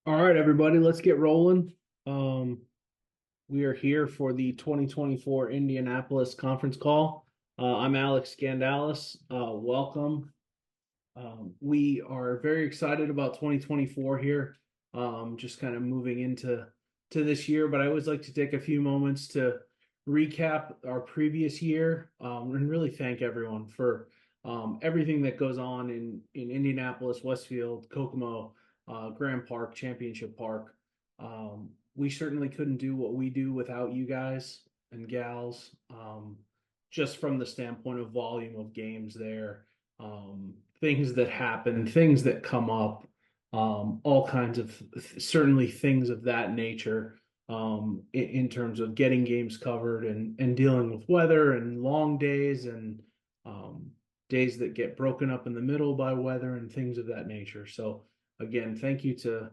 All right, everybody, let's get rolling. Um, we are here for the 2024 Indianapolis conference call. I'm Alex Scandalis. Welcome. We are very excited about 2024 here. Just kind of moving into this year, but I always like to take a few moments to recap our previous year, and really thank everyone for everything that goes on in Indianapolis, Westfield, Kokomo, Grand Park, Championship Park. We certainly couldn't do what we do without you guys and gals, just from the standpoint of volume of games there, things that happen, things that come up, all kinds of certainly things of that nature, in terms of getting games covered and dealing with weather and long days and um, days that get broken up in the middle by weather and things of that nature. So again, thank you to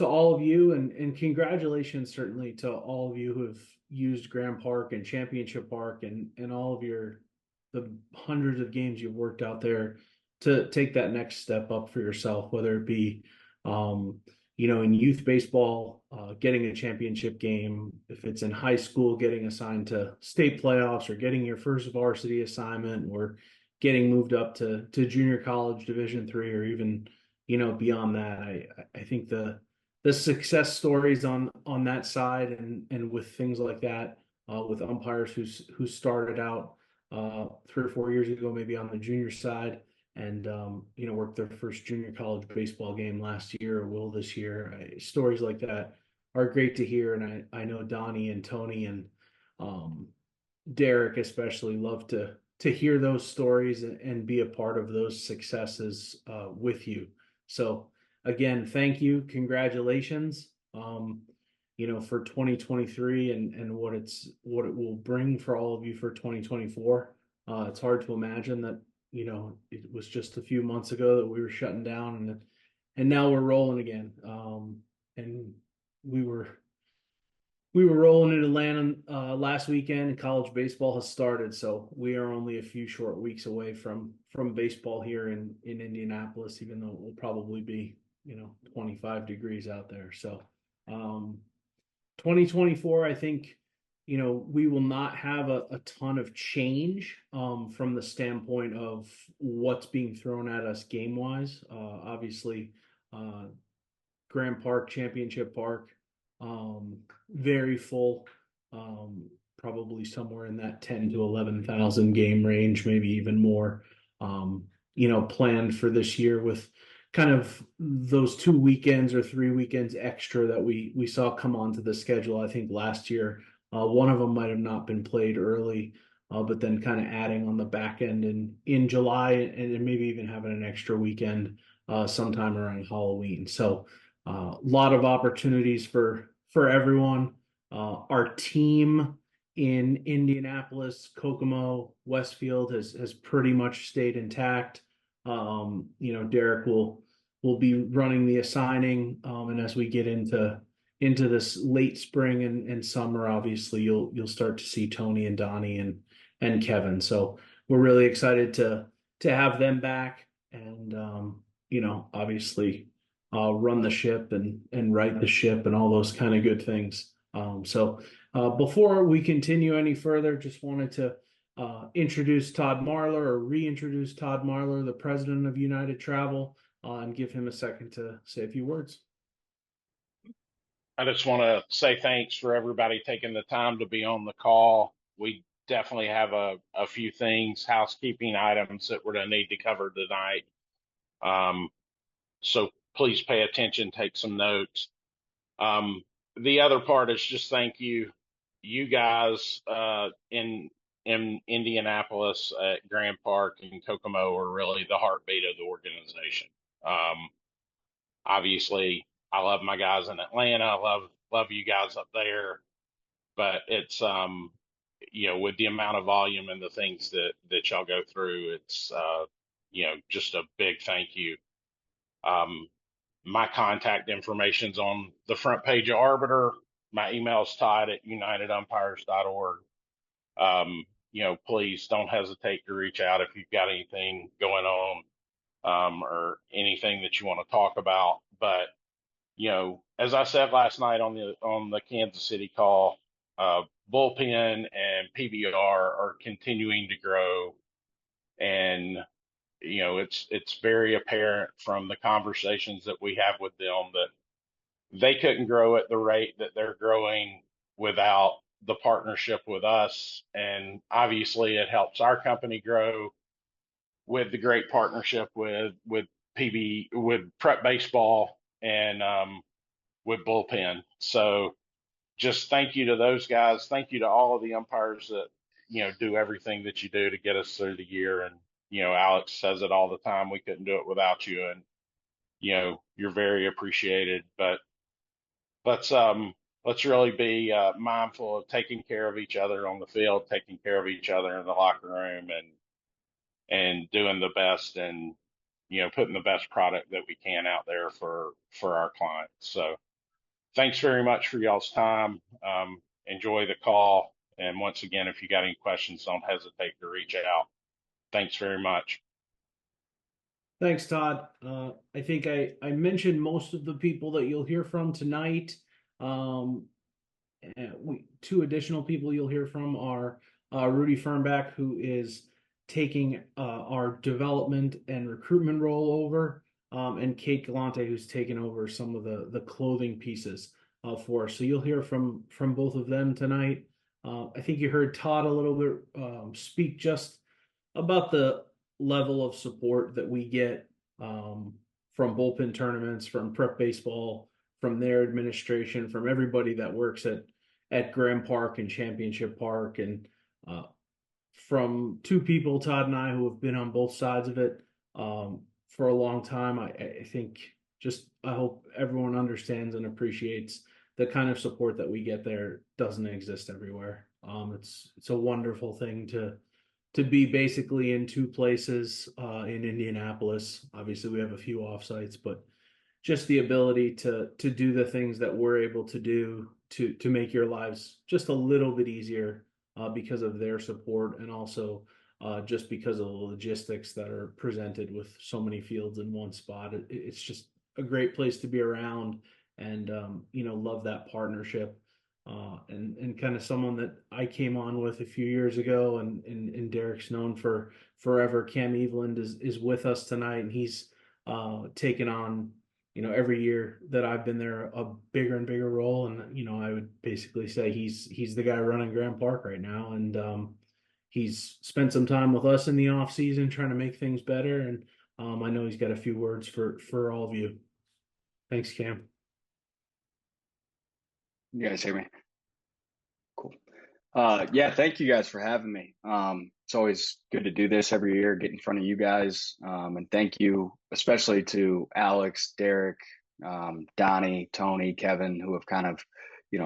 all of you, and congratulations certainly to all of you who have used Grand Park and Championship Park and all of the hundreds of games you've worked out there to take that next step up for yourself, whether it be um, in youth baseball, getting a championship game, if it's in high school, getting assigned to state playoffs, or getting your first varsity assignment, or getting moved up to junior college Division III, or even beyond that. I think the success stories on that side, and with things like that, with umpires who started out 3 or 4 years ago, maybe on the junior side, and worked their first junior college baseball game last year or will this year. Stories like that are great to hear, and I know Donnie and Tony and um, Derek especially love to hear those stories and be a part of those successes with you. So again, thank you, congratulations. For 2023 and what it will bring for all of you for 2024. It's hard to imagine that it was just a few months ago that we were shutting down, and now we're rolling again. And we were we were rolling in Atlanta last weekend, and college baseball has started. So we are only a few short weeks away from baseball here in Indianapolis, even though it will probably be 25 degrees out there. So 2024, I think, we will not have a ton of change from the standpoint of what's being thrown at us game wise. Obviously, uh, Grand Park, Championship Park, very full, probably somewhere in that 10 to 11,000 game range, maybe even more, planned for this year, with kind of those 2 weekends or 3 weekends extra that we saw come onto the schedule. I think last year, one of them might have not been played early, but then kind of adding on the back end in July, and maybe even having an extra weekend sometime around Halloween. So a lot of opportunities for everyone. Our team in Indianapolis, Kokomo, Westfield has pretty much stayed intact. Derek will be running the assigning, and as we get into this late spring and summer, obviously you'll start to see Tony and Donnie and Kevin. So we're really excited to have them back, and obviously run the ship and right the ship and all those kind of good things. So before we continue any further, just wanted to introduce Todd Marlor, or reintroduce Todd Marlor, the president of United Travel, and give him a second to say a few words. I just want to say thanks for everybody taking the time to be on the call. We definitely have a few things, housekeeping items that we're going to need to cover tonight. So please pay attention, take some notes. The other part is just thank you. You guys in Indianapolis at Grand Park and Kokomo are really the heartbeat of the organization. Um, Obviously, I love my guys in Atlanta. I love you guys up there, but it's with the amount of volume and the things that y'all go through, it's just a big thank you. Um, my contact information's on the front page of Arbiter. My email's Todd at unitedumpires.org. Please don't hesitate to reach out if you've got anything going on, or anything that you want to talk about. But as I said last night on the Kansas City call, bullpen and PBR are continuing to grow, and it's very apparent from the conversations that we have with them that they couldn't grow at the rate that they're growing without the partnership with us, and obviously it helps our company grow with the great partnership with PB with prep baseball and with bullpen. So just thank you to those guys. Thank you to all of the umpires that do everything that you do to get us through the year. And Alex says it all the time. We couldn't do it without you, and you're very appreciated. But let's let's really be mindful of taking care of each other on the field, taking care of each other in the locker room, and doing the best, and putting the best product that we can out there for our clients. So thanks very much for y'all's time. Enjoy the call. And once again, if you got any questions, don't hesitate to reach out. Thanks very much. Thanks, Todd. I think I mentioned most of the people that you'll hear from tonight. Two additional people you'll hear from are Rudy Fernback, who is taking our development and recruitment role over, and Kate Galante, who's taken over some of the clothing pieces for us. So you'll hear from both of them tonight. I think you heard Todd a little bit speak just about the level of support that we get from bullpen tournaments, from prep baseball, from their administration, from everybody that works at Graham Park and Championship Park, and from two people, Todd and I, who have been on both sides of it for a long time. I think I hope everyone understands and appreciates the kind of support that we get there doesn't exist everywhere. It's a wonderful thing to be basically in two places in Indianapolis. Obviously, we have a few offsites, but just the ability to do the things that we're able to do to make your lives just a little bit easier because of their support, and also just because of the logistics that are presented with so many fields in one spot. It's just a great place to be around, and love that partnership. And kind of someone that I came on with a few years ago, and Derek's known for forever. Cam Eveland is with us tonight, and he's taken on, every year that I've been there, a bigger and bigger role. And I would basically say he's the guy running Grand Park right now, and he's spent some time with us in the off season trying to make things better. And I know he's got a few words for all of you. Thanks, Cam. You guys hear me? Cool. Yeah, thank you guys for having me. It's always good to do this every year, get in front of you guys. And thank you especially to Alex, Derek, Donnie, Tony, Kevin, who have kind of,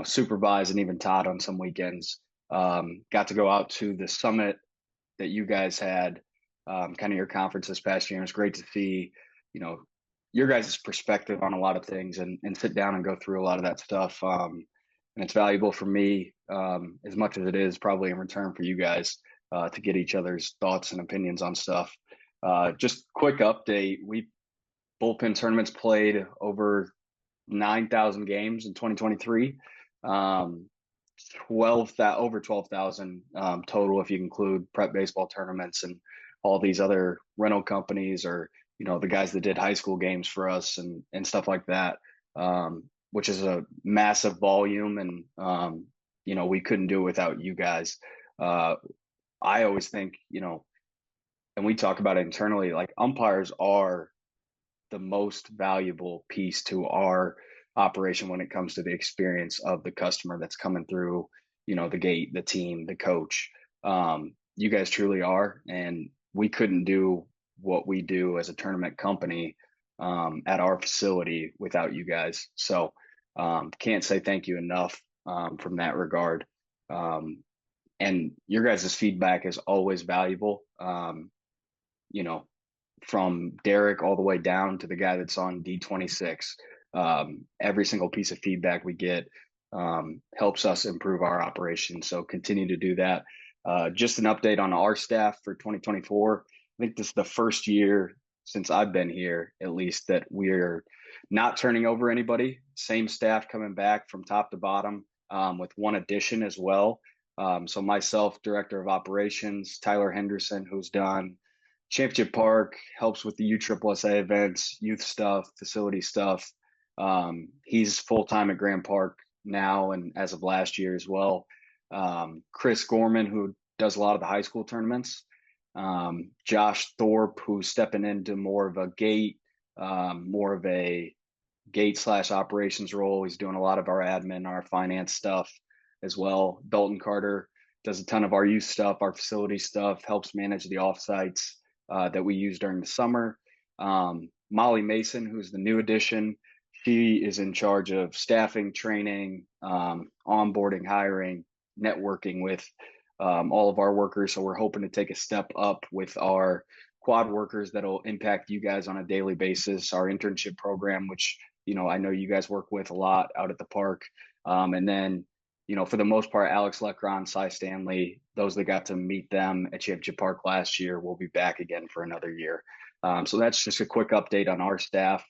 supervised, and even Todd on some weekends. Got to go out to the summit that you guys had, kind of your conference this past year. It was great to see, your guys' perspective on a lot of things, and sit down and go through a lot of that stuff. And it's valuable for me, as much as it is probably in return for you guys, to get each other's thoughts and opinions on stuff. Just quick update. Bullpen tournaments played over 9,000 games in 2023. Over 12,000 total if you include prep baseball tournaments and all these other rental companies, or the guys that did high school games for us and stuff like that, which is a massive volume. And we couldn't do it without you guys. I always think, and we talk about it internally, like, umpires are the most valuable piece to our operation when it comes to the experience of the customer that's coming through, the gate, the team, the coach. You guys truly are, and we couldn't do what we do as a tournament company at our facility without you guys. So can't say thank you enough from that regard. And your guys' feedback is always valuable. From Derek all the way down to the guy that's on D26, every single piece of feedback we get helps us improve our operation. So continue to do that. Just an update on our staff for 2024. I think this is the first year since I've been here, at least, that we're not turning over anybody. Same staff coming back from top to bottom, with one addition as well. So myself, director of operations, Tyler Henderson, who's done Championship Park, helps with the USSSA events, youth stuff, facility stuff. He's full time at Grand Park now, and as of last year as well. Chris Gorman, who does a lot of the high school tournaments. Josh Thorpe, who's stepping into more of a gate / operations role. He's doing a lot of our admin, our finance stuff as well. Dalton Carter does a ton of our youth stuff, our facility stuff, helps manage the offsites that we use during the summer. Molly Mason, who's the new addition, she is in charge of staffing, training, onboarding, hiring, networking with all of our workers. So we're hoping to take a step up with our quad workers that'll impact you guys on a daily basis. Our internship program, which, I know you guys work with a lot out at the park. And then, for the most part, Alex Lecron, Cy Stanley, those that got to meet them at Championship Park last year will be back again for another year. So that's just a quick update on our staff.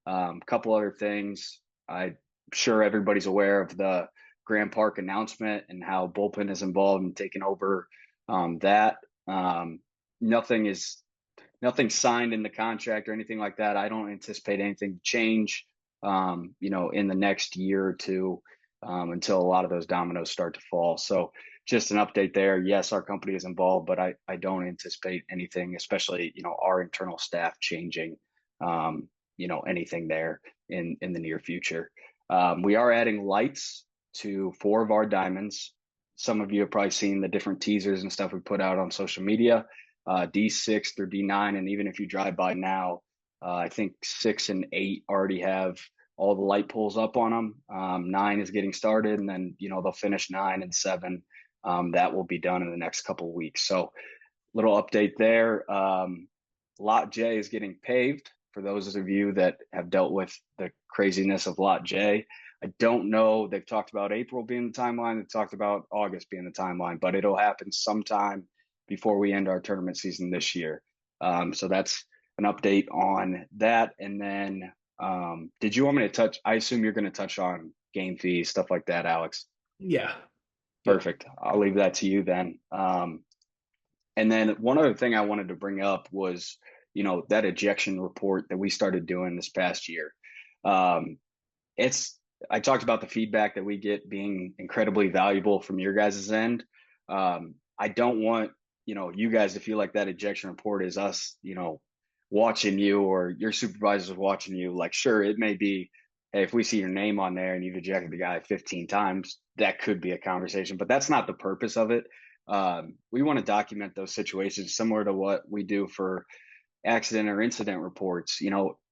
A couple other things. I'm sure everybody's aware of the Grand Park announcement and how bullpen is involved in taking over that. Nothing signed in the contract or anything like that. I don't anticipate anything to change, in the next year or two, until a lot of those dominoes start to fall. So just an update there. Yes, our company is involved, but I don't anticipate anything, especially, our internal staff changing, anything there in the near future. We are adding lights to 4 of our diamonds. Some of you have probably seen the different teasers and stuff we put out on social media, D6 through D9. And even if you drive by now, I think 6 and 8 already have all the light poles up on them. 9 is getting started, and then, they'll finish 9 and 7. That will be done in the next couple of weeks. So little update there. Lot J is getting paved for those of you that have dealt with the craziness of Lot J. I don't know. They've talked about April being the timeline. They've talked about August being the timeline, but it'll happen sometime before we end our tournament season this year. So that's an update on that. And then did you want me to touch? I assume you're going to touch on game fees, stuff like that, Alex. Yeah. Perfect. I'll leave that to you then. And then one other thing I wanted to bring up was, that ejection report that we started doing this past year. I talked about the feedback that we get being incredibly valuable from your guys' end. I don't want, you guys to feel like that ejection report is us, watching you or your supervisors watching you. Like, sure, it may be, hey, if we see your name on there and you've ejected the guy 15 times, that could be a conversation, but that's not the purpose of it. We want to document those situations similar to what we do for accident or incident reports.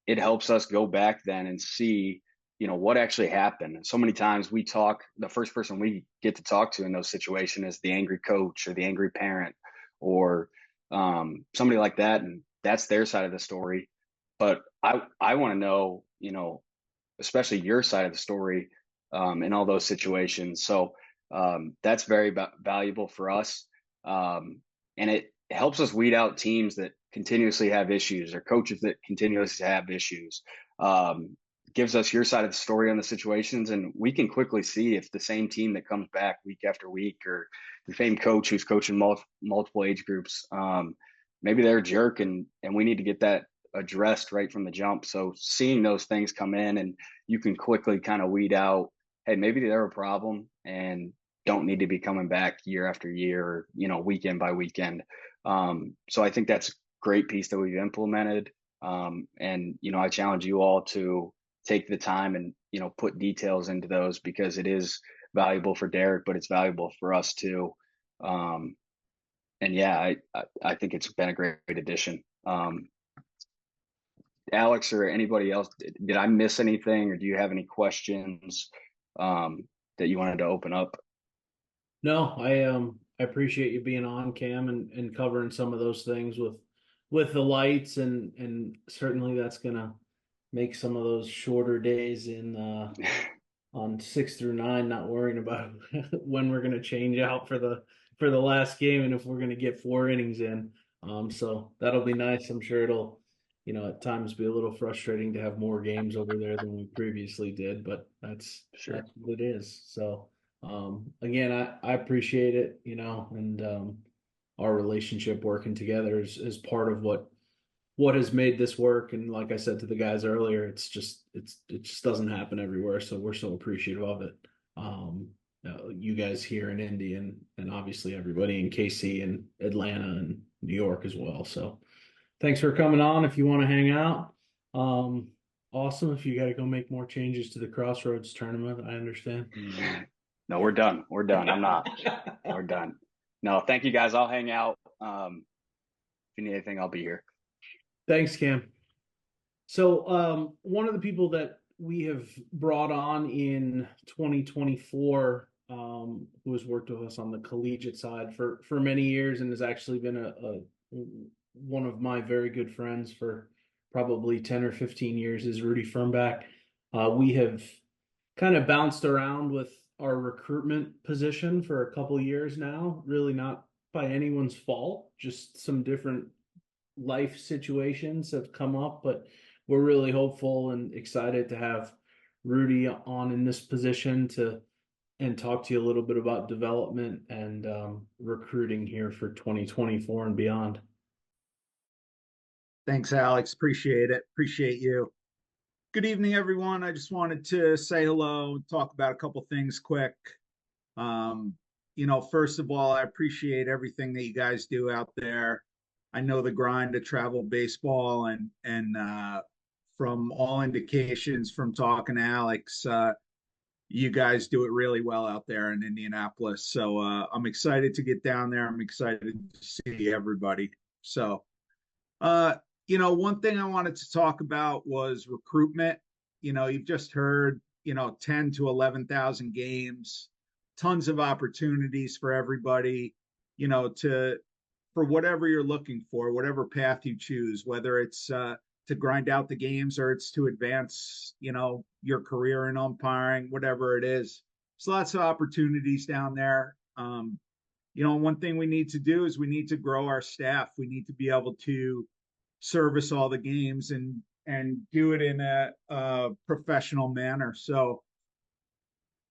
It helps us go back then and see, what actually happened. So many times the first person we get to talk to in those situations is the angry coach or the angry parent or somebody like that. And that's their side of the story. But I want to know, especially your side of the story in all those situations. So that's very valuable for us. And it helps us weed out teams that continuously have issues or coaches that continuously have issues. Gives us your side of the story on the situations, and we can quickly see if the same team that comes back week after week or the same coach who's coaching multiple age groups, maybe they're a jerk, and we need to get that addressed right from the jump. So seeing those things come in, and you can quickly kind of weed out, hey, maybe they're a problem and don't need to be coming back year after year or, weekend by weekend. So I think that's a great piece that we've implemented. And, I challenge you all to take the time and, put details into those, because it is valuable for Derek, but it's valuable for us too. And yeah, I think it's been a great addition. Alex or anybody else, did I miss anything, or do you have any questions that you wanted to open up? No, I appreciate you being on, Cam, and covering some of those things with the lights, and certainly that's gonna make some of those shorter days on 6 through 9 not worrying about when we're gonna change out for the last game and if we're gonna get 4 innings in. So that'll be nice. I'm sure at times be a little frustrating to have more games over there than we previously did, but that's what it is. So again, I appreciate it, and our relationship working together is part of what has made this work. And like I said to the guys earlier, it just doesn't happen everywhere. So we're so appreciative of it. You guys here in Indy and obviously everybody in KC and Atlanta and New York as well. So thanks for coming on. If you want to hang out, awesome. If you got to go make more changes to the Crossroads tournament, I understand. No, we're done. We're done. I'm not. We're done. No, thank you guys. I'll hang out. If you need anything, I'll be here. Thanks, Cam. So one of the people that we have brought on in 2024, who has worked with us on the collegiate side for many years and has actually been a one of my very good friends for probably 10 or 15 years, is Rudy Firmback. We have kind of bounced around with our recruitment position for a couple years now, really not by anyone's fault, just some different life situations have come up, but we're really hopeful and excited to have Rudy on in this position and talk to you a little bit about development and recruiting here for 2024 and beyond. Thanks, Alex. Appreciate it. Appreciate you. Good evening, everyone. I just wanted to say hello, talk about a couple things quick. First of all, I appreciate everything that you guys do out there. I know the grind of travel baseball, and from all indications from talking to Alex, you guys do it really well out there in Indianapolis. So I'm excited to get down there. I'm excited to see everybody. So, one thing I wanted to talk about was recruitment. You've just heard, 10 to 11,000 games, tons of opportunities for everybody, for whatever you're looking for, whatever path you choose, whether it's to grind out the games or it's to advance, your career in umpiring, whatever it is. There's lots of opportunities down there. One thing we need to do is we need to grow our staff. We need to be able to service all the games and do it in a professional manner. So,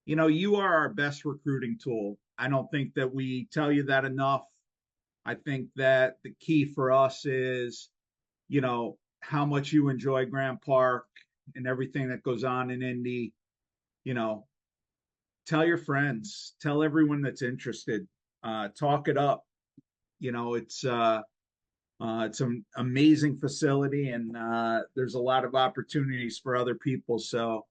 you are our best recruiting tool. I don't think that we tell you that enough. I think that the key for us is, how much you enjoy Grant Park and everything that goes on in Indy. Tell your friends, tell everyone that's interested, talk it up. It's an amazing facility, and there's a lot of opportunities for other people. So,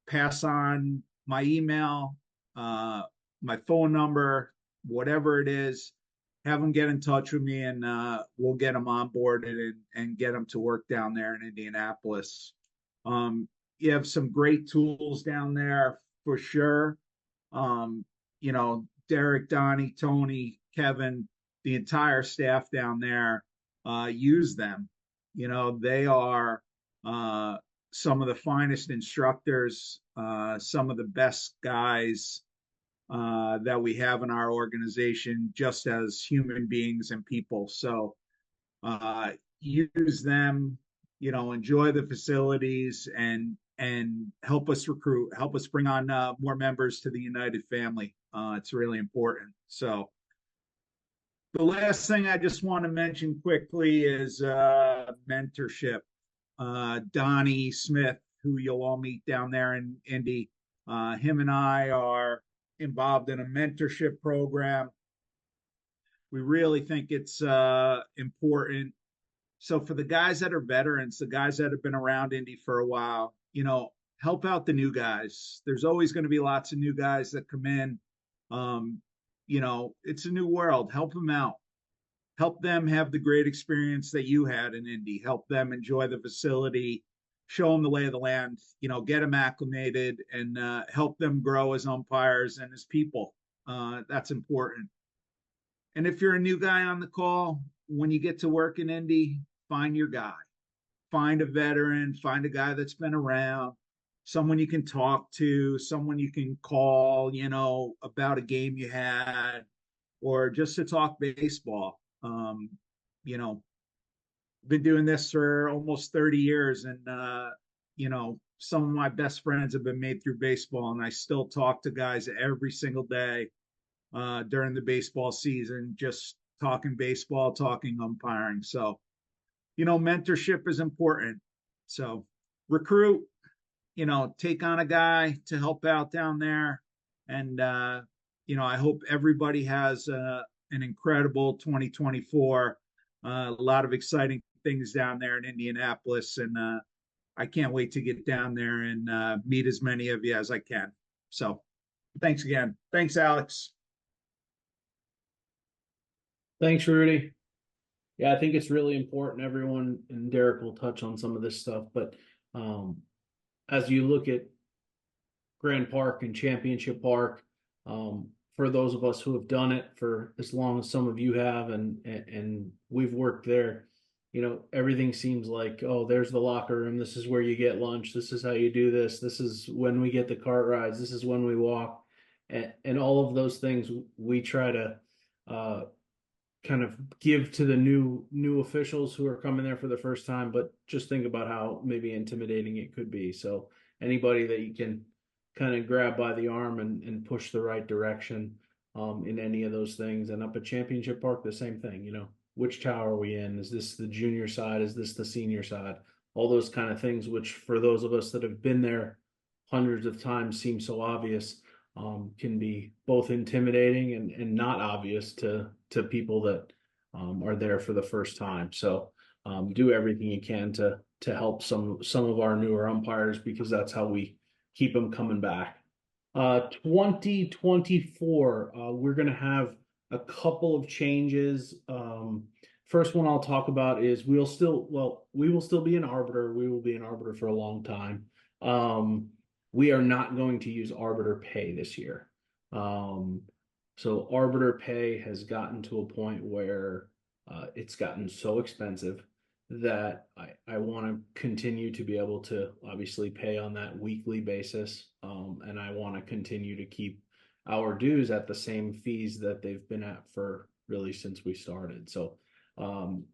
pass on my email, my phone number, whatever it is, have them get in touch with me, and we'll get them onboarded and get them to work down there in Indianapolis. You have some great tools down there for sure. Derek, Donnie, Tony, Kevin, the entire staff down there, use them. They are some of the finest instructors, some of the best guys that we have in our organization, just as human beings and people. So use them, enjoy the facilities, and help us recruit, help us bring on more members to the United family. It's really important. So the last thing I just want to mention quickly is mentorship. Donnie Smith, who you'll all meet down there in Indy, him and I are involved in a mentorship program. We really think it's important. So for the guys that are veterans, the guys that have been around Indy for a while, help out the new guys. There's always going to be lots of new guys that come in. It's a new world. Help them out. Help them have the great experience that you had in Indy. Help them enjoy the facility. Show them the lay of the land. Get them acclimated, and help them grow as umpires and as people. That's important. And if you're a new guy on the call, when you get to work in Indy, find your guy. Find a veteran. Find a guy that's been around. Someone you can talk to, someone you can call, about a game you had, or just to talk baseball. been doing this for almost 30 years, and some of my best friends have been made through baseball, and I still talk to guys every single day during the baseball season, just talking baseball, talking umpiring. So, mentorship is important. So, recruit, take on a guy to help out down there. And, I hope everybody has an incredible 2024. A lot of exciting things down there in Indianapolis. And I can't wait to get down there and meet as many of you as I can. So thanks again. Thanks, Alex. Thanks, Rudy. Yeah, I think it's really important. Everyone, and Derek will touch on some of this stuff, but as you look at Grand Park and Championship Park, for those of us who have done it for as long as some of you have, and we've worked there, everything seems like, oh, there's the locker room. This is where you get lunch. This is how you do this. This is when we get the cart rides. This is when we walk, and all of those things we try to kind of give to the new officials who are coming there for the first time. But just think about how maybe intimidating it could be. So anybody that you can kind of grab by the arm and push the right direction in any of those things. And up at Championship Park, the same thing. Which tower are we in? Is this the junior side? Is this the senior side? All those kind of things, which for those of us that have been there hundreds of times seem so obvious, can be both intimidating and not obvious to people that are there for the first time. So do everything you can to help some of our newer umpires, because that's how we keep them coming back. 2024, we're going to have a couple of changes. First one I'll talk about is we will still be an arbiter. We will be an arbiter for a long time. We are not going to use arbiter pay this year. So arbiter pay has gotten to a point where it's gotten so expensive that I want to continue to be able to obviously pay on that weekly basis. And I want to continue to keep our dues at the same fees that they've been at for really since we started. So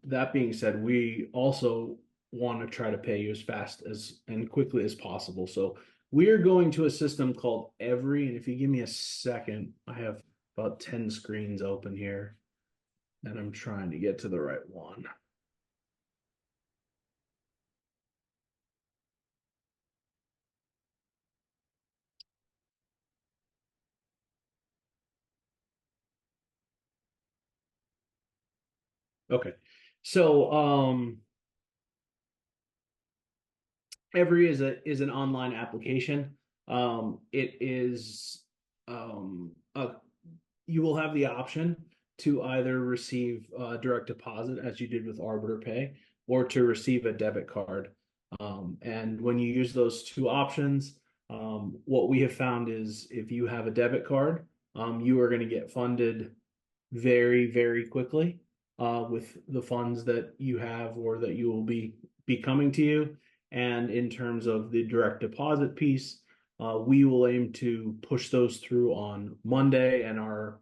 that being said, we also want to try to pay you as fast as and quickly as possible. So we are going to a system called Every, and if you give me a second, I have about 10 screens open here, and I'm trying to get to the right one. Okay, so Every is an online application. It is you will have the option to either receive direct deposit as you did with Arbiter Pay, or to receive a debit card. And when you use those two options, what we have found is if you have a debit card, you are going to get funded very, very quickly with the funds that you have or that you will be coming to you. And in terms of the direct deposit piece, we will aim to push those through on Monday. And our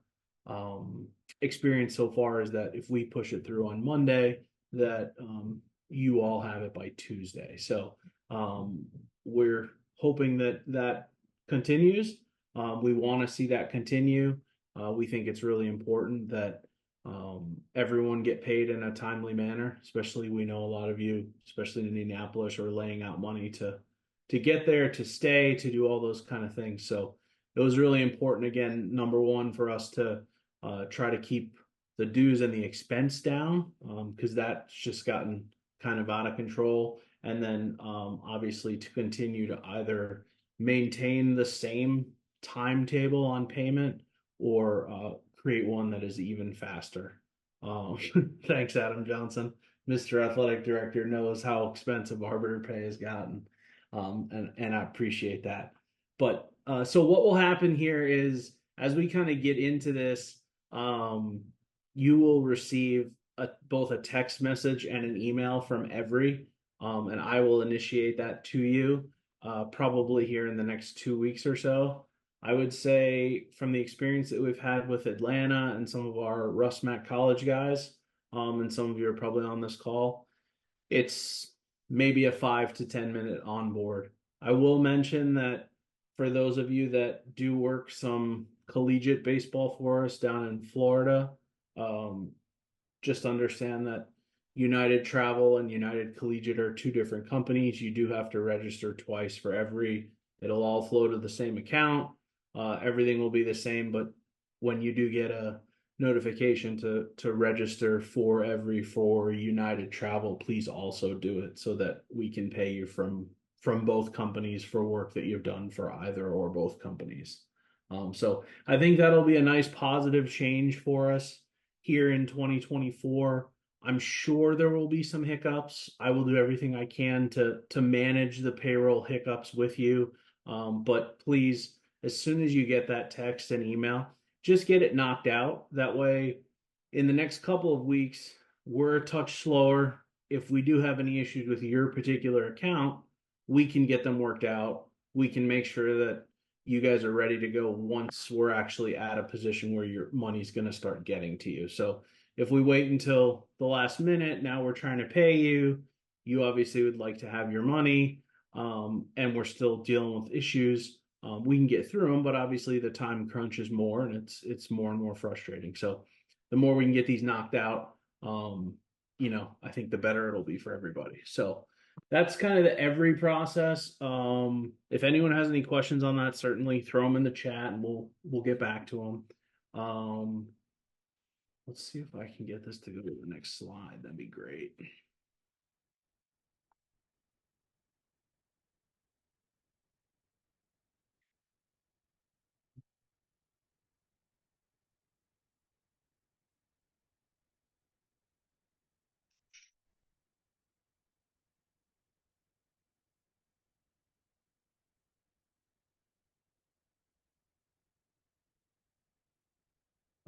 experience so far is that if we push it through on Monday, that you all have it by Tuesday. So we're hoping that that continues. We want to see that continue. We think it's really important that everyone get paid in a timely manner, especially we know a lot of you, especially in Indianapolis, are laying out money to get there, to stay, to do all those kind of things. So it was really important, again, number one, for us to try to keep the dues and the expense down, because that's just gotten kind of out of control. And then obviously to continue to either maintain the same timetable on payment or create one that is even faster. Thanks, Adam Johnson. Mr. Athletic Director knows how expensive arbiter pay has gotten, and I appreciate that. But so what will happen here is, as we kind of get into this, you will receive both a text message and an email from Every, and I will initiate that to you probably here in the next 2 weeks or so. I would say from the experience that we've had with Atlanta and some of our Russ Mac College guys, and some of you are probably on this call, it's maybe a 5 to 10 minute onboard. I will mention that for those of you that do work some collegiate baseball for us down in Florida, um, just understand that United Travel and United Collegiate are two different companies. You do have to register twice for every, it'll all flow to the same account. Everything will be the same, but when you do get a notification to register for United Travel, please also do it so that we can pay you from both companies for work that you've done for either or both companies. So I think that'll be a nice positive change for us here in 2024. I'm sure there will be some hiccups. I will do everything I can to manage the payroll hiccups with you. But please, as soon as you get that text and email, just get it knocked out. That way, in the next couple of weeks, we're a touch slower. If we do have any issues with your particular account, we can get them worked out. We can make sure that you guys are ready to go once we're actually at a position where your money's going to start getting to you. So if we wait until the last minute, now we're trying to pay you, you obviously would like to have your money, and we're still dealing with issues. We can get through them, but obviously the time crunch is more, and it's more and more frustrating. So the more we can get these knocked out, I think the better it'll be for everybody. So that's kind of the every process. If anyone has any questions on that, certainly throw them in the chat and we'll get back to them. Let's see if I can get this to go to the next slide. That'd be great.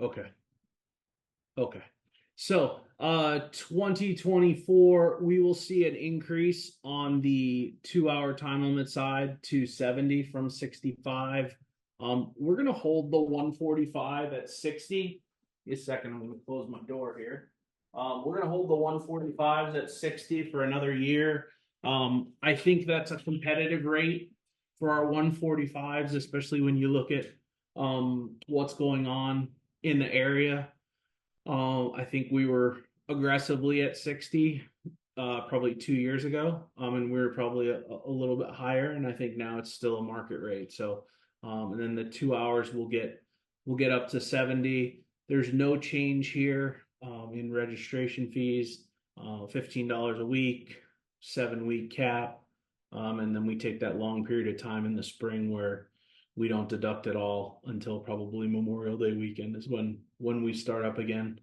Okay. Okay. So, 2024, we will see an increase on the 2 hour time limit side to 70 from 65. We're going to hold the 145 at 60. Just a second, I'm going to close my door here. We're going to hold the 145s at 60 for another year. I think that's a competitive rate for our 145s, especially when you look at what's going on in the area. I think we were aggressively at 60 probably 2 years ago, and we were probably a little bit higher, and I think now it's still a market rate. So, and then the 2 hours we'll get up to 70. There's no change here in registration fees, $15 a week, 7-week cap, and then we take that long period of time in the spring where we don't deduct it all until probably Memorial Day weekend is when we start up again.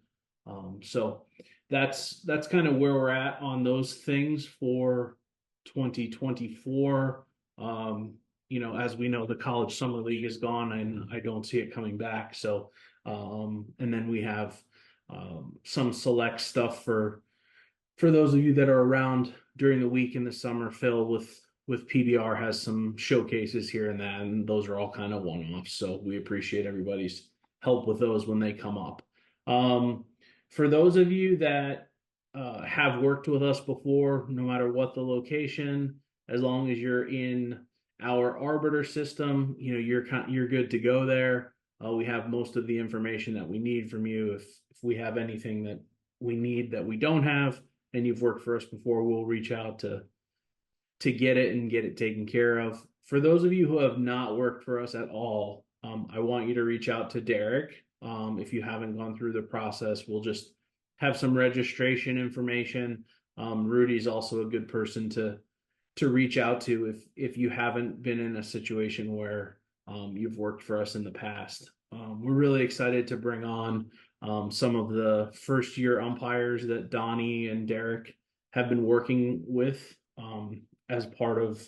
So that's kind of where we're at on those things for 2024. As we know, the college summer league is gone and I don't see it coming back. So, and then we have some select stuff for those of you that are around during the week in the summer. Phil with PBR has some showcases here and that, and those are all kind of one-offs. So we appreciate everybody's help with those when they come up. For those of you that have worked with us before, no matter what the location, as long as you're in our arbiter system, you're good to go there. We have most of the information that we need from you. If we have anything that we need that we don't have, and you've worked for us before, we'll reach out to get it and get it taken care of. For those of you who have not worked for us at all, I want you to reach out to Derek. If you haven't gone through the process, we'll just have some registration information. Rudy's also a good person to reach out to if you haven't been in a situation where you've worked for us in the past. We're really excited to bring on some of the first year umpires that Donnie and Derek have been working with as part of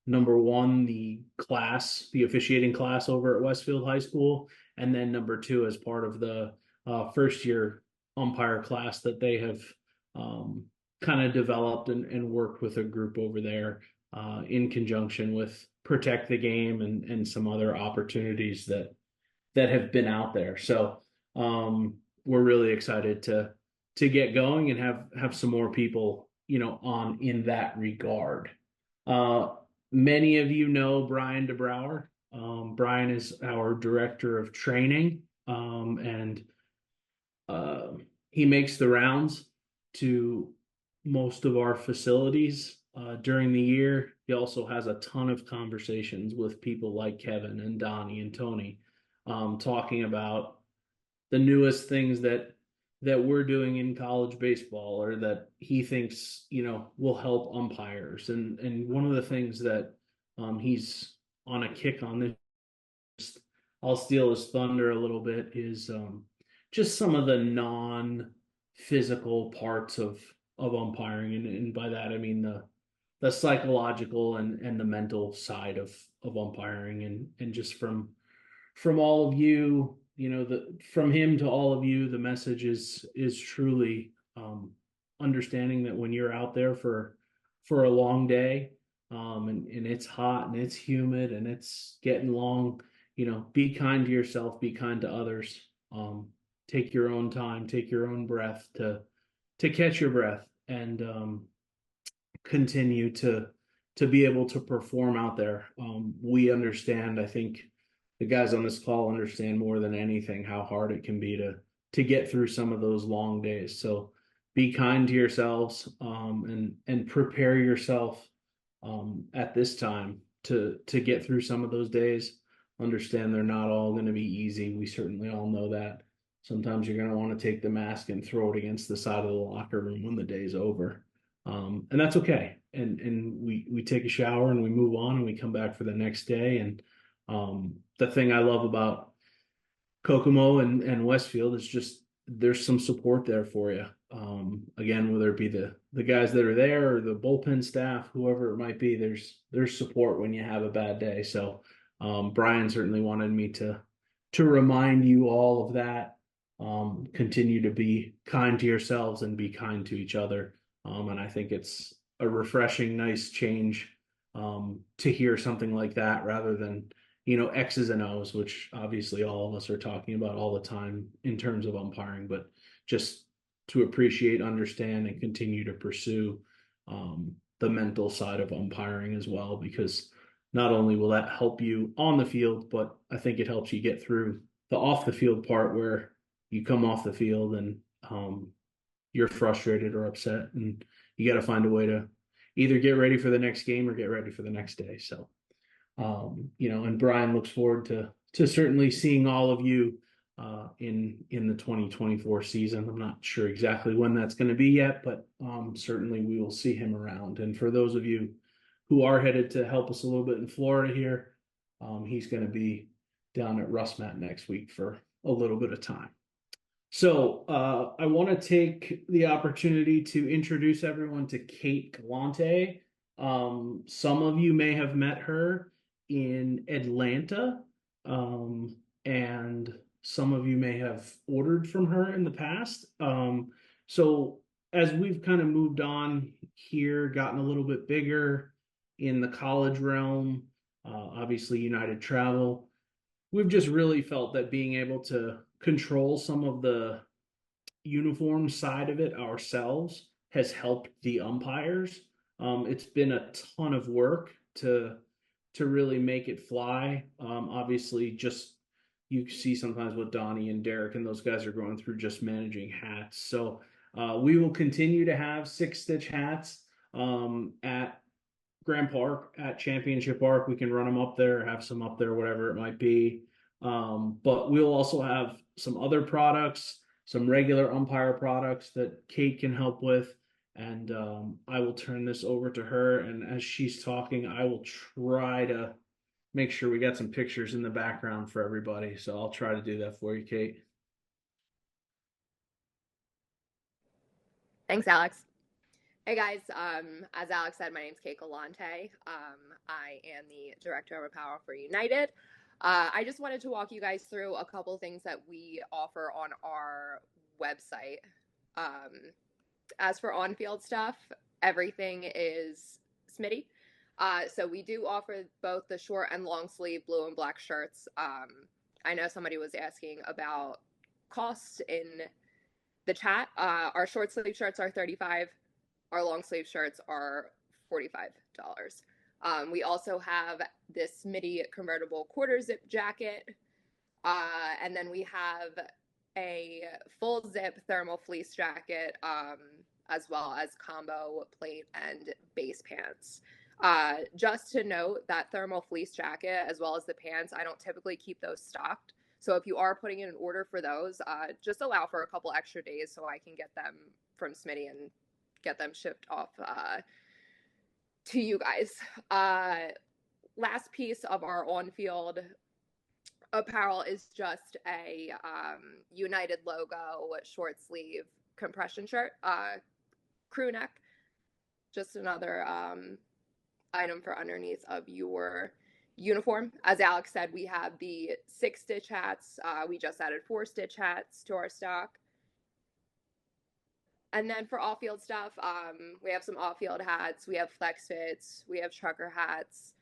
number one, the officiating class over at Westfield High School, and then number two as part of the first year umpire class that they have kind of developed and worked with a group over there in conjunction with Protect the Game and some other opportunities that have been out there. So we're really excited to get going and have some more people on in that regard. Many of you know Brian DeBrouwer. Brian is our director of training, and he makes the rounds to most of our facilities during the year. He also has a ton of conversations with people like Kevin and Donnie and Tony, talking about the newest things that we're doing in college baseball, or that he thinks will help umpires. And one of the things that he's on a kick on this, I'll steal his thunder a little bit, is just some of the non-physical parts of umpiring, and by that I mean the psychological and the mental side of umpiring, and just from all of you, from him to all of you, the message is truly understanding that when you're out there for a long day, and it's hot and it's humid and it's getting long, be kind to yourself, be kind to others. Take your own time, take your own breath to catch your breath, and continue to be able to perform out there. We understand, I think the guys on this call understand more than anything how hard it can be to get through some of those long days. So be kind to yourselves, and prepare yourself at this time to get through some of those days. Understand they're not all going to be easy. We certainly all know that. Sometimes you're going to want to take the mask and throw it against the side of the locker room when the day's over. And that's okay. And we take a shower and we move on and we come back for the next day. And the thing I love about Kokomo and Westfield is just there's some support there for you. Again, whether it be the guys that are there or the bullpen staff, whoever it might be, there's support when you have a bad day. So Brian certainly wanted me to remind you all of that. Continue to be kind to yourselves and be kind to each other. And I think it's a refreshing, nice change to hear something like that, rather than X's and O's, which obviously all of us are talking about all the time in terms of umpiring, but just to appreciate, understand, and continue to pursue the mental side of umpiring as well, because not only will that help you on the field, but I think it helps you get through the off the field part, where you come off the field and you're frustrated or upset, and you got to find a way to either get ready for the next game or get ready for the next day. So, and Brian looks forward to certainly seeing all of you in the 2024 season. I'm not sure exactly when that's going to be yet, but certainly we will see him around. And for those of you who are headed to help us a little bit in Florida here, he's going to be down at Rustmat next week for a little bit of time. So I want to take the opportunity to introduce everyone to Kate Galante. Some of you may have met her in Atlanta, and some of you may have ordered from her in the past. So as we've kind of moved on here, gotten a little bit bigger in the college realm, obviously United Travel, we've just really felt that being able to control some of the uniform side of it ourselves has helped the umpires. It's been a ton of work to really make it fly. Obviously, just you see sometimes what Donnie and Derek and those guys are going through just managing hats. So we will continue to have 6-stitch hats at Grand Park, at Championship Park. We can run them up there, have some up there, whatever it might be. But we'll also have some other products, some regular umpire products that Kate can help with. And I will turn this over to her. And as she's talking, I will try to make sure we got some pictures in the background for everybody. So I'll try to do that for you, Kate. Thanks, Alex. Hey guys, as Alex said, my name's Kate Galante. I am the Director of Apparel for United. I just wanted to walk you guys through a couple things that we offer on our website. As for on-field stuff, everything is Smitty. So we do offer both the short and long sleeve blue and black shirts. I know somebody was asking about costs in the chat. Our short sleeve shirts are $35. Our long sleeve shirts are $45. We also have this midi convertible quarter zip jacket. And then we have a full zip thermal fleece jacket, as well as combo plate and base pants. Just to note that thermal fleece jacket, as well as the pants, I don't typically keep those stocked. So if you are putting in an order for those, just allow for a couple extra days so I can get them from Smitty and get them shipped off to you guys. Last piece of our on-field apparel is just a United logo short sleeve compression shirt, crew neck. Just another item for underneath of your uniform. As Alex said, we have the 6-stitch hats. We just added 4-stitch hats to our stock. And then for off-field stuff, we have some off-field hats. We have flex fits. We have trucker hats.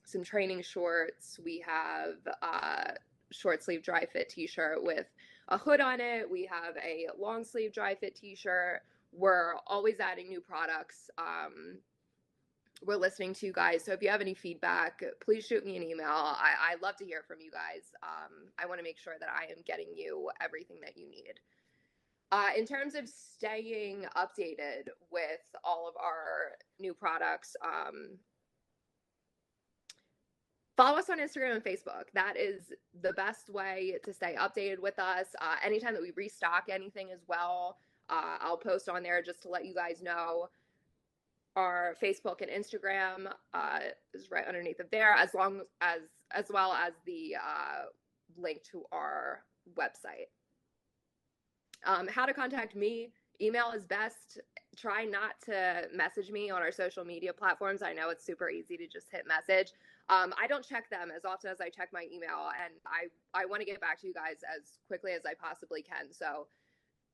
Some training shorts. We have a short sleeve dry fit t-shirt with a hood on it. We have a long sleeve dry fit t-shirt. We're always adding new products. We're listening to you guys. So if you have any feedback, please shoot me an email. I love to hear from you guys. I want to make sure that I am getting you everything that you need. In terms of staying updated with all of our new products, follow us on Instagram and Facebook. That is the best way to stay updated with us. Anytime that we restock anything as well, I'll post on there just to let you guys know. Our Facebook and Instagram is right underneath of there, as well as the link to our website. How to contact me? Email is best. Try not to message me on our social media platforms. I know it's super easy to just hit message. I don't check them as often as I check my email, and I want to get back to you guys as quickly as I possibly can. So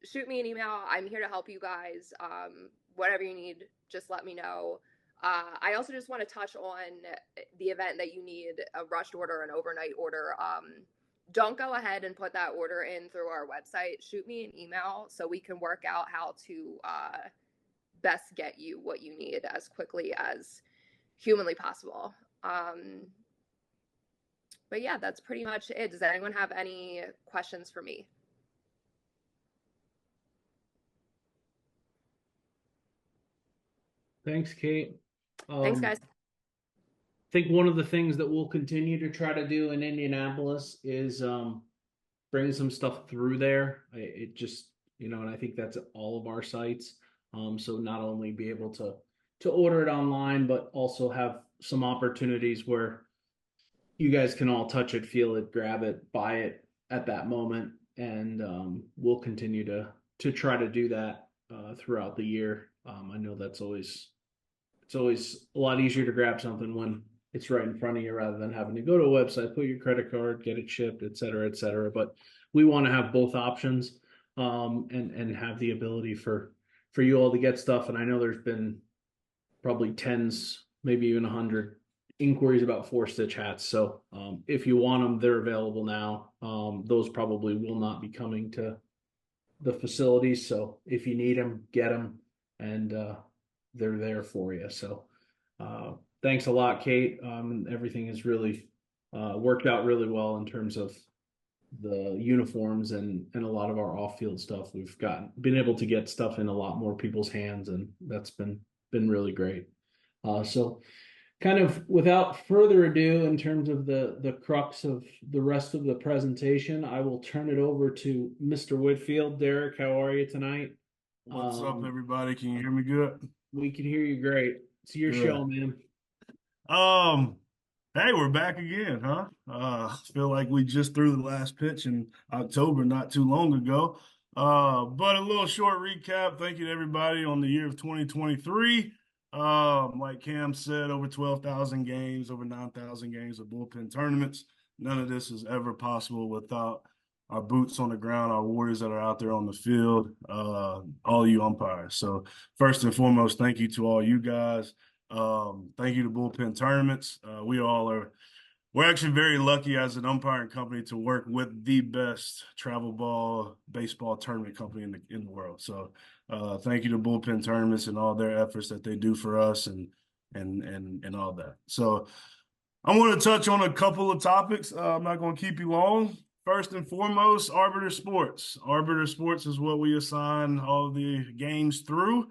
shoot me an email. I'm here to help you guys. Whatever you need, just let me know. I also just want to touch on the event that you need a rushed order, an overnight order. Don't go ahead and put that order in through our website. Shoot me an email so we can work out how to best get you what you need as quickly as humanly possible. But yeah, that's pretty much it. Does anyone have any questions for me? Thanks, Kate. Thanks, guys. I think one of the things that we'll continue to try to do in Indianapolis is bring some stuff through there. It just, and I think that's all of our sites. So not only be able to order it online, but also have some opportunities where you guys can all touch it, feel it, grab it, buy it at that moment. And we'll continue to try to do that throughout the year. I know it's always a lot easier to grab something when it's right in front of you rather than having to go to a website, put your credit card, get it shipped, et cetera, et cetera. But we want to have both options and have the ability for you all to get stuff. And I know there's been probably tens, maybe even 100 inquiries about 4-stitch hats. So if you want them, they're available now. Those probably will not be coming to the facilities. So if you need them, get them, and they're there for you. So thanks a lot, Kate. Everything has really worked out really well in terms of the uniforms and a lot of our off-field stuff. We've been able to get stuff in a lot more people's hands, and that's been really great. So kind of without further ado, in terms of the crux of the rest of the presentation, I will turn it over to Mr. Whitfield. Derek, how are you tonight? What's up, everybody? Can you hear me good? We can hear you great. It's your show, man. Hey, we're back again, huh? I feel like we just threw the last pitch in October, not too long ago. But a little short recap. Thank you to everybody on the year of 2023. Like Cam said, over 12,000 games, over 9,000 games of bullpen tournaments. None of this is ever possible without our boots on the ground, our warriors that are out there on the field, all you umpires. So first and foremost, thank you to all you guys. Thank you to Bullpen Tournaments. We're actually very lucky as an umpiring company to work with the best travel ball baseball tournament company in the world. So Thank you to Bullpen Tournaments and all their efforts that they do for us and all that. So I want to touch on a couple of topics. I'm not going to keep you long. First and foremost, Arbiter Sports. Arbiter Sports is what we assign all the games through.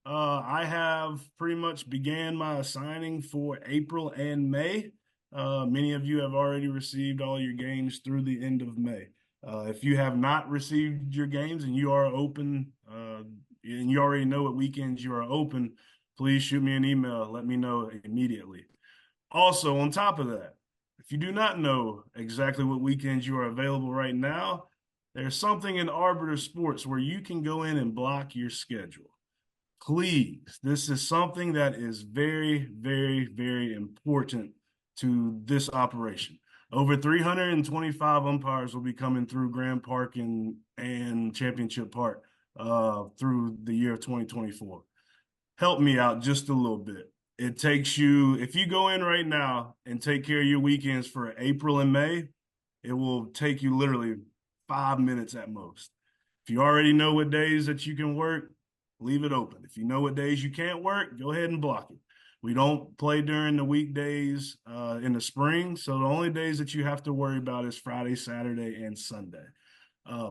I have pretty much began my assigning for April and May. Many of you have already received all your games through the end of May. If you have not received your games and you are open, and you already know what weekends you are open, please shoot me an email. Let me know immediately. Also, on top of that, if you do not know exactly what weekends you are available right now, there's something in Arbiter Sports where you can go in and block your schedule. Please, this is something that is very, very, very important to this operation. Over 325 umpires will be coming through Grand Park and Championship Park through the year of 2024. Help me out just a little bit. It takes you, if you go in right now and take care of your weekends for April and May, it will take you literally 5 minutes at most. If you already know what days that you can work, leave it open. If you know what days you can't work, go ahead and block it. We don't play during the weekdays in the spring, so the only days that you have to worry about is Friday, Saturday, and Sunday.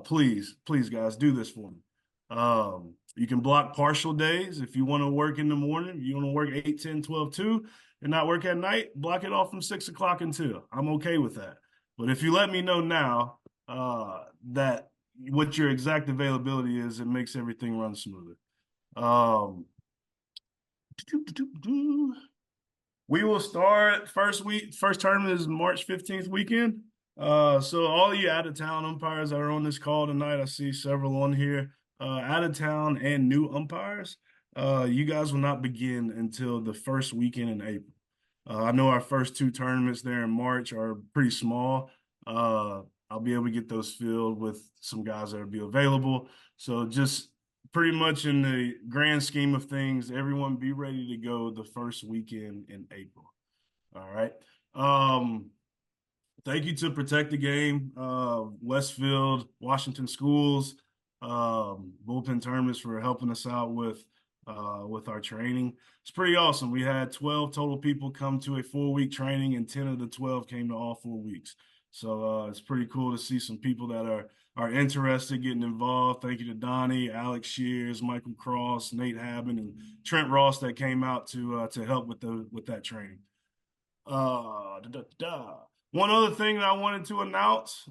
Please, guys, do this for me. You can block partial days if you want to work in the morning. If you want to work 8, 10, 12, 2, and not work at night, block it off from 6 o'clock until. I'm okay with that. But if you let me know now that what your exact availability is, it makes everything run smoother. We will start first tournament is March 15th weekend. So all you out-of-town umpires that are on this call tonight, I see several on here, out-of-town and new umpires, you guys will not begin until the first weekend in April. I know our first 2 tournaments there in March are pretty small. I'll be able to get those filled with some guys that will be available. So just pretty much in the grand scheme of things, everyone be ready to go the first weekend in April. All right. Thank you to Protect the Game, Westfield, Washington Schools, Bullpen Tournaments for helping us out with our training. It's pretty awesome. We had 12 total people come to a 4-week training, and 10 of the 12 came to all 4 weeks. So it's pretty cool to see some people that are interested, getting involved. Thank you to Donnie, Alex Shears, Michael Cross, Nate Haben, and Trent Ross that came out to help with that training. One other thing that I wanted to announce,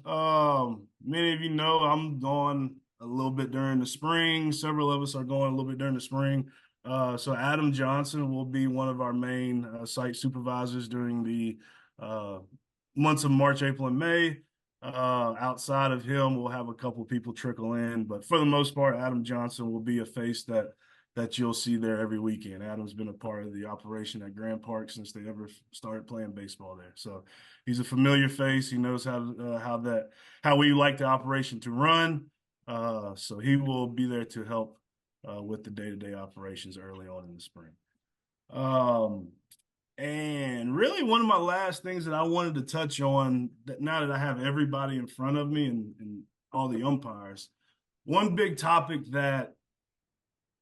many of you know I'm going a little bit during the spring. Several of us are going a little bit during the spring. So Adam Johnson will be one of our main site supervisors during the months of March, April, and May. Outside of him, we'll have a couple people trickle in, but for the most part, Adam Johnson will be a face that you'll see there every weekend. Adam's been a part of the operation at Grand Park since they ever started playing baseball there. So he's a familiar face. He knows how we like the operation to run. So he will be there to help with the day-to-day operations early on in the spring. And really one of my last things that I wanted to touch on, that now that I have everybody in front of me and all the umpires, one big topic that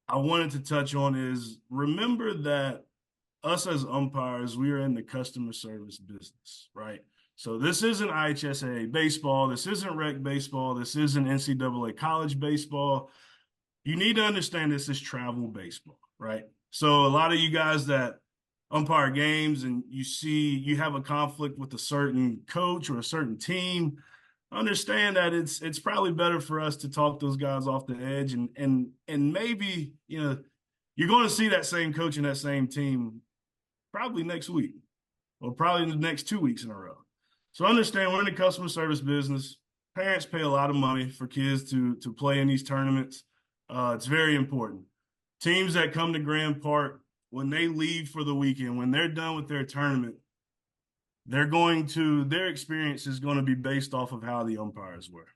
I wanted to touch on is, remember that us as umpires, we are in the customer service business, right? So this isn't IHSAA baseball. This isn't rec baseball. This isn't NCAA college baseball. You need to understand this is travel baseball, right? So a lot of you guys that umpire games and you have a conflict with a certain coach or a certain team, understand that it's probably better for us to talk those guys off the edge and maybe, you're going to see that same coach and that same team probably next week or probably in the next 2 weeks in a row. So understand we're in the customer service business. Parents pay a lot of money for kids to play in these tournaments. It's very important. Teams that come to Grand Park, when they leave for the weekend, when they're done with their tournament, their experience is going to be based off of how the umpires were.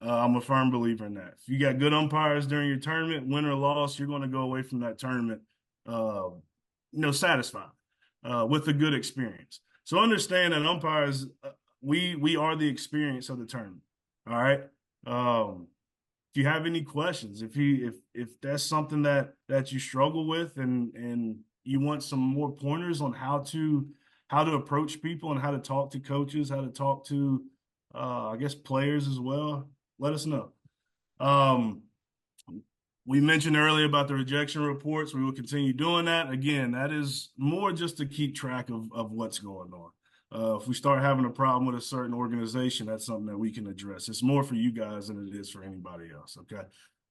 I'm a firm believer in that. If you got good umpires during your tournament, win or loss, you're going to go away from that tournament, satisfied with a good experience. So understand that umpires, we are the experience of the tournament. All right. if you have any questions, if that's something that you struggle with and you want some more pointers on how to approach people and how to talk to coaches, how to talk to I guess players as well, let us know. We mentioned earlier about the rejection reports. We will continue doing that. Again, that is more just to keep track of what's going on. If we start having a problem with a certain organization, that's something that we can address. It's more for you guys than it is for anybody else, okay?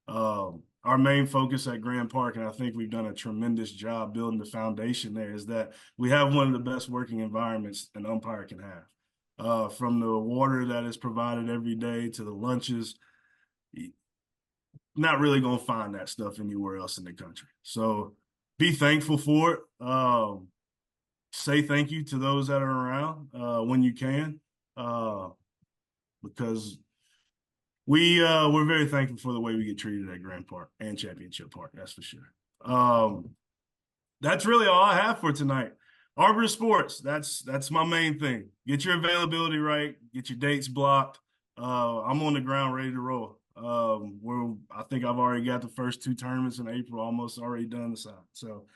Our main focus at Grand Park, and I think we've done a tremendous job building the foundation there, is that we have one of the best working environments an umpire can have. From the water that is provided every day to the lunches, not really going to find that stuff anywhere else in the country. So be thankful for it. Say thank you to those that are around when you can, because we're very thankful for the way we get treated at Grand Park and Championship Park. That's for sure. That's really all I have for tonight. Arbor Sports, that's my main thing. Get your availability right. Get your dates blocked. I'm on the ground ready to roll. I think I've already got the first 2 tournaments in April almost already done the side. So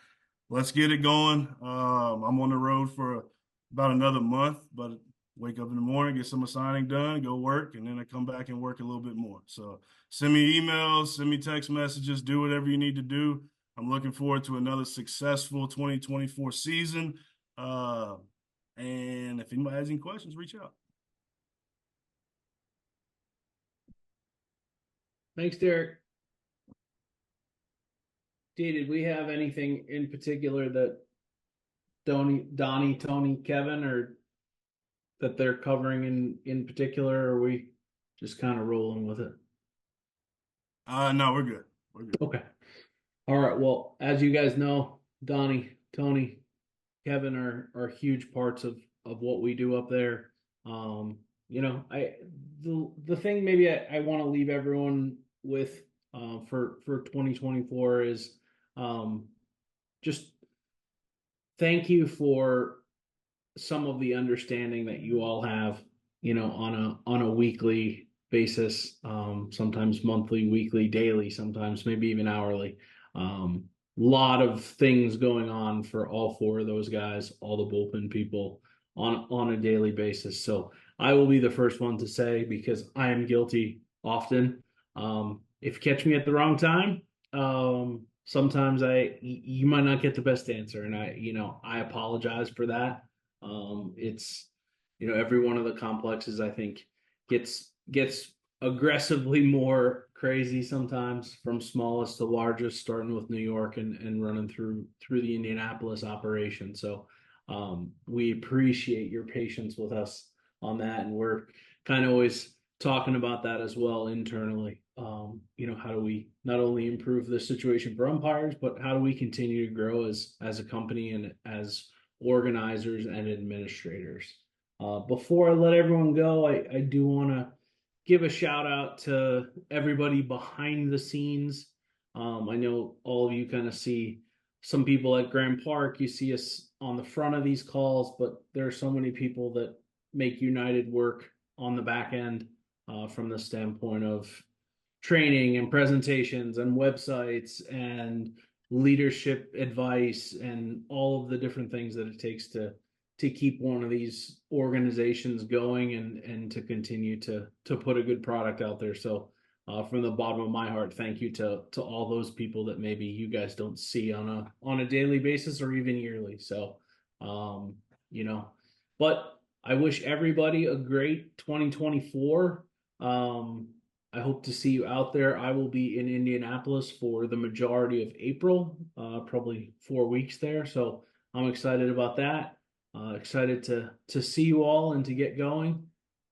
let's get it going. I'm on the road for about another month, but wake up in the morning, get some signing done, go work, and then I come back and work a little bit more. So send me emails, send me text messages, do whatever you need to do. I'm looking forward to another successful 2024 season. And if anybody has any questions, reach out. Thanks, Derek. D, did we have anything in particular that Donnie, Tony, Kevin, or that they're covering in particular, or are we just kind of rolling with it? No, we're good. We're good. Okay. All right. Well, as you guys know, Donnie, Tony, Kevin are huge parts of what we do up there. The thing maybe I want to leave everyone with for 2024 is just thank you for some of the understanding that you all have, on a weekly basis, sometimes monthly, weekly, daily, sometimes maybe even hourly. Lot of things going on for all 4 of those guys, all the bullpen people on a daily basis. So I will be the first one to say, because I am guilty often. If you catch me at the wrong time, sometimes you might not get the best answer, and I apologize for that. It's every one of the complexes, I think, gets aggressively more crazy sometimes, from smallest to largest, starting with New York and running through the Indianapolis operation. So we appreciate your patience with us on that, and we're kind of always talking about that as well internally. How do we not only improve the situation for umpires, but how do we continue to grow as a company and as organizers and administrators? Before I let everyone go, I do want to give a shout out to everybody behind the scenes. I know all of you kind of see some people at Grand Park. You see us on the front of these calls, but there are so many people that make United work on the back end, from the standpoint of training and presentations and websites and leadership advice and all of the different things that it takes to keep one of these organizations going and to continue to put a good product out there. So from the bottom of my heart, thank you to all those people that maybe you guys don't see on a daily basis or even yearly. So but I wish everybody a great 2024. I hope to see you out there. I will be in Indianapolis for the majority of April, probably 4 weeks there. So I'm excited about that. Excited to see you all and to get going.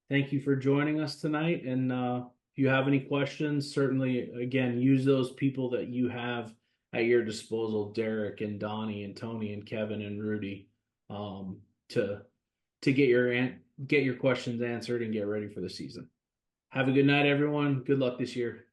Thank you for joining us tonight. And if you have any questions, certainly, again, use those people that you have at your disposal, Derek and Donnie and Tony and Kevin and Rudy, to get your questions answered and get ready for the season. Have a good night, everyone. Good luck this year.